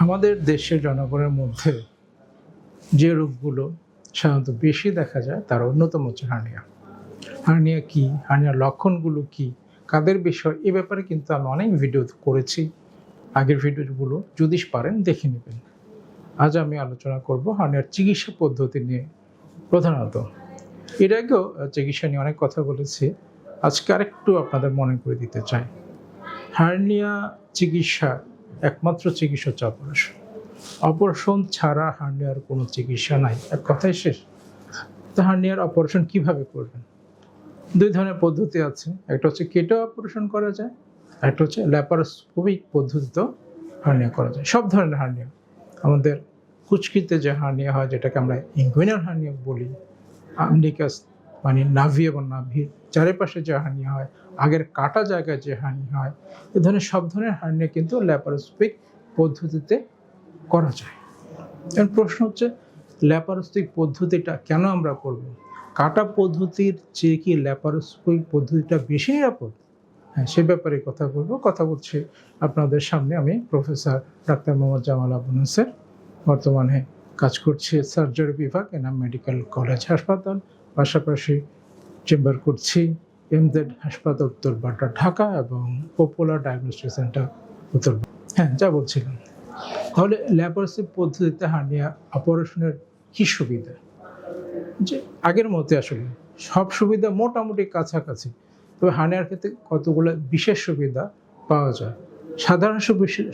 আমাদের দেশের জনগণের মধ্যে যে রোগগুলো সাধারণত বেশি দেখা যায় তার অন্যতম হচ্ছে হার্নিয়া। হার্নিয়া কি, হার্নিয়ার লক্ষণগুলো কি, কাদের বিষয়, এ ব্যাপারে কিন্তু আমি অনেক ভিডিও করেছি। আগের ভিডিওগুলো যদি পারেন দেখে নেবেন। আজ আমি আলোচনা করব হার্নিয়ার চিকিৎসা পদ্ধতি নিয়ে। প্রধানত এর আগেও চিকিৎসা নিয়ে অনেক কথা বলেছি, আজকে আরেকটু আপনাদের মনে করে দিতে চাই। হার্নিয়া চিকিৎসা একমাত্র চিকিৎসা হচ্ছে অপারেশন। অপারেশন ছাড়া হার্নিয়ার কোনো চিকিৎসা নাই, এক কথাই শেষ। তো হার্নিয়ার অপারেশন কিভাবে করবেন? দুই ধরনের পদ্ধতি আছে, একটা হচ্ছে কেটে অপারেশন করা যায়, একটা হচ্ছে ল্যাপারোস্কোপিক পদ্ধতিতেও হার্নিয়া করা যায়। সব ধরনের হার্নিয়া, আমাদের কুচকিতে যে হার্নিয়া হয় যেটাকে আমরা ইনগুইনাল হার্নিয়া বলি, আমনিকাস মানে নাভি এবং নাভির চারিপাশে যে হার্নিয়া হয়, আগের কাটা জায়গায় যে হার্নিয়া হয়, এ ধরনের সব ধরনের হার্নিয়া কিন্তু ল্যাপারোস্কোপিক পদ্ধতিতে করা যায়। এর প্রশ্ন হচ্ছে ল্যাপারোস্কোপিক পদ্ধতিটা কেন আমরা করব? কাটা পদ্ধতির চেয়ে কি ল্যাপারোস্কোপিক পদ্ধতিটা বেশি নিরাপদ? হ্যাঁ, সে ব্যাপারে কথা বলছি আপনাদের সামনে। আমি প্রফেসর ডাক্তার মোহাম্মদ জামাল আবু নাসের, বর্তমানে কাজ করছি সার্জারি বিভাগ এনাম মেডিকেল কলেজ হাসপাতাল, পাশাপাশি চেম্বার করছি এমজেড হাসপাতাল উত্তরপাড়া ঢাকা এবং পপুলার ডায়াগনস্টিক সেন্টার উত্তরপাড়া। হ্যাঁ, যা বলছিলাম, তাহলে ল্যাপারোস্কোপিক পদ্ধতিতে হার্নিয়া অপারেশনের কী সুবিধা? যে আগের মতে আসলে সব সুবিধা মোটামুটি কাছাকাছি, তবে হার্নিয়ার ক্ষেত্রে কতগুলো বিশেষ সুবিধা পাওয়া যায়। সাধারণ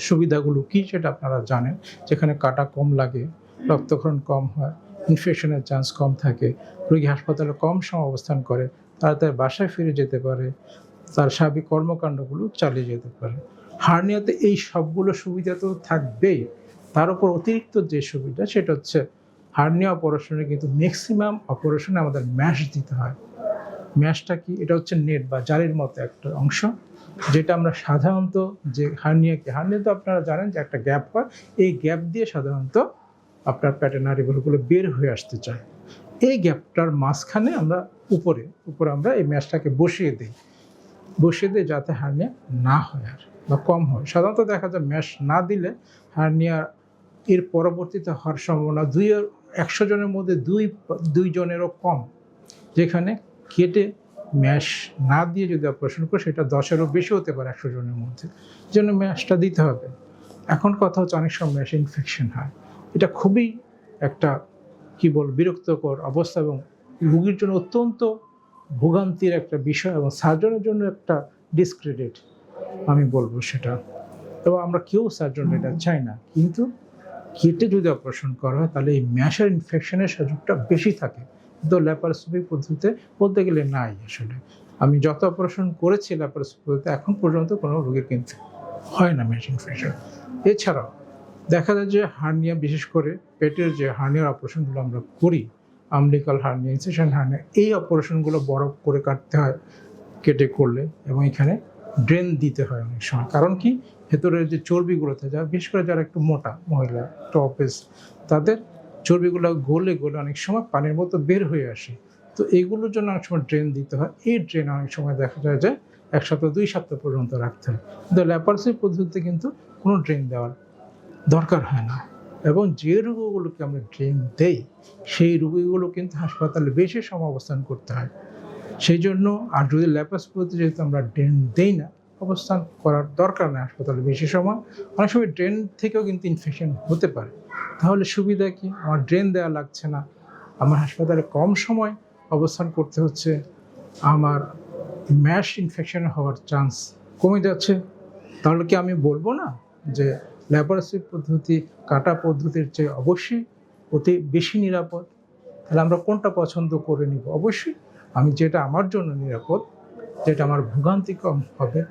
সুবিধাগুলো কী সেটা আপনারা জানেন, যেখানে কাটা কম লাগে, রক্তক্ষরণ কম হয়, ইনফেকশনের চান্স কম থাকে, রোগী হাসপাতালে কম সময় অবস্থান করে, তাড়াতাড়ি বাসায় ফিরে যেতে পারে, তার স্বাভাবিক কর্মকাণ্ডগুলো চালিয়ে যেতে পারে। হার্নিয়াতে এই সবগুলো সুবিধা তো থাকবেই, তার উপর অতিরিক্ত যে সুবিধা সেটা হচ্ছে হার্নিয়া অপারেশনে কিন্তু ম্যাক্সিমাম অপারেশনে আমাদের ম্যাশ দিতে হয়। ম্যাশটা কি? এটা হচ্ছে নেট বা জালির মতো একটা অংশ, যেটা আমরা সাধারণত যে হার্নিয়া তো আপনারা জানেন যে একটা গ্যাপ হয়, এই গ্যাপ দিয়ে সাধারণত আপনার পেটের নাড়িগুলো বের হয়ে আসতে চায়। এই গ্যাপটার মাঝখানে আমরা উপরে আমরা এই ম্যাশটাকে বসিয়ে দিই যাতে হার্নিয়া না হয় আর বা কম হয়। সাধারণত দেখা যায় ম্যাশ না দিলে হার্নিয়া এর পরবর্তীতে হওয়ার সম্ভাবনা 100 জনের মধ্যে দুই জনেরও কম। যেখানে কেটে ম্যাশ না দিয়ে যদি অপারেশন করে সেটা 10-এরও বেশি হতে পারে 100 জনের মধ্যে, জন্য ম্যাশটা দিতে হবে। এখন কথা হচ্ছে অনেক সময় ম্যাশ ইনফেকশন হয়, এটা খুবই একটা বিরক্তকর অবস্থা এবং রোগীর জন্য অত্যন্ত ভোগান্তির একটা বিষয় এবং সার্জনের জন্য একটা ডিসক্রেডিট আমি বলবো সেটা। এবং আমরা কেউ সার্জন এটা চাই না, কিন্তু কেটে যদি অপারেশন করা হয় তাহলে এই ম্যাশের ইনফেকশনের সুযোগটা বেশি থাকে, কিন্তু ল্যাপারোস্কোপিক পদ্ধতিতে বলতে গেলে নাই। আসলে আমি যত অপারেশন করেছি ল্যাপারোস্কোপিক পদ্ধতিতে এখন পর্যন্ত কোনো রোগীর কিন্তু হয় না ম্যাশ ইনফেকশন। এছাড়াও দেখা যায় যে হার্নিয়া, বিশেষ করে পেটের যে হার্নিয়ার অপারেশনগুলো আমরা করি, আমবিলিক্যাল হার্নিয়া, ইনসিশন হার্নিয়া, এই অপারেশনগুলো বড় করে কাটতে হয় কেটে করলে, এবং এখানে ড্রেন দিতে হয় অনেক সময়। কারণ কি, ভেতরের যে চর্বিগুলো থাকে, বিশেষ করে যারা একটু মোটা মহিলা, টপেস, তাদের চর্বিগুলো গলে অনেক সময় পানির মতো বের হয়ে আসে। তো এইগুলোর জন্য অনেক সময় ড্রেন দিতে হয়। এই ড্রেন অনেক সময় দেখা যায় যে 1 সপ্তাহ 2 সপ্তাহ পর্যন্ত রাখতে হয়, কিন্তু ল্যাপারোস্কোপিক পদ্ধতিতে কিন্তু কোনো ড্রেন দেওয়ার দরকার হয় না। এবং যে রোগীগুলোকে আমরা ড্রেন দেই সেই রোগীগুলো কিন্তু হাসপাতালে বেশি সময় অবস্থান করতে হয়। সেই জন্য, আর যদি ল্যাপারোস্কোপিতে যেহেতু আমরা ড্রেন দেই না, অবস্থান করার দরকার নেই হাসপাতালে বেশি সময়। অনেক সময় ড্রেন থেকেও কিন্তু ইনফেকশন হতে পারে। তাহলে সুবিধা কি? আমার ড্রেন দেওয়া লাগছে না, আমার হাসপাতালে কম সময় অবস্থান করতে হচ্ছে, আমার ম্যাশ ইনফেকশন হওয়ার চান্স কমে যাচ্ছে। তাহলে কি আমি বলবো না যে ল্যাপারোস্কোপিক পদ্ধতি কাটা পদ্ধতির চেয়ে অবশ্যই অতি বেশি নিরাপদ? তাহলে আমরা কোনটা পছন্দ করে নিব? অবশ্যই আমি যেটা আমার জন্য নিরাপদ, যেটা আমার ভোগান্তি কম হবে,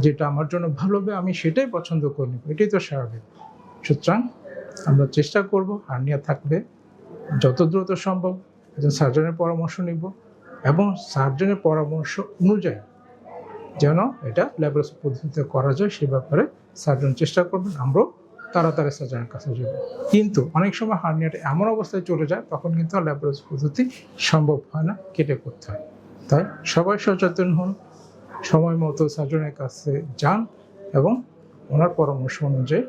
যেটা আমার জন্য ভালো হবে, আমি সেটাই পছন্দ করে নেব। এটাই তো স্বাভাবিক। সুতরাং আমরা চেষ্টা করব হার্নিয়া থাকলে যত দ্রুত সম্ভব একজন সার্জনের পরামর্শ নিব, এবং সার্জনের পরামর্শ অনুযায়ী যেন এটা ল্যাপারোস্কোপিক পদ্ধতিতে করা যায় সে ব্যাপারে সার্জন চেষ্টা করবেন। আমরাও তাড়াতাড়ি সার্জনের কাছে যাব। কিন্তু অনেক সময় হার্নিয়াটা এমন অবস্থায় চলে যায়, তখন কিন্তু ল্যাপারোস্কোপিক পদ্ধতি সম্ভব হয় না, কেটে করতে হয়। তাই সবাই সচেতন হন, সময় মতো সার্জনের কাছে যান এবং ওনার পরামর্শ অনুযায়ী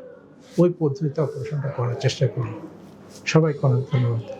ওই পদ্ধতিতে অপারেশনটা করার চেষ্টা করুন। সবাইকে অনেক ধন্যবাদ।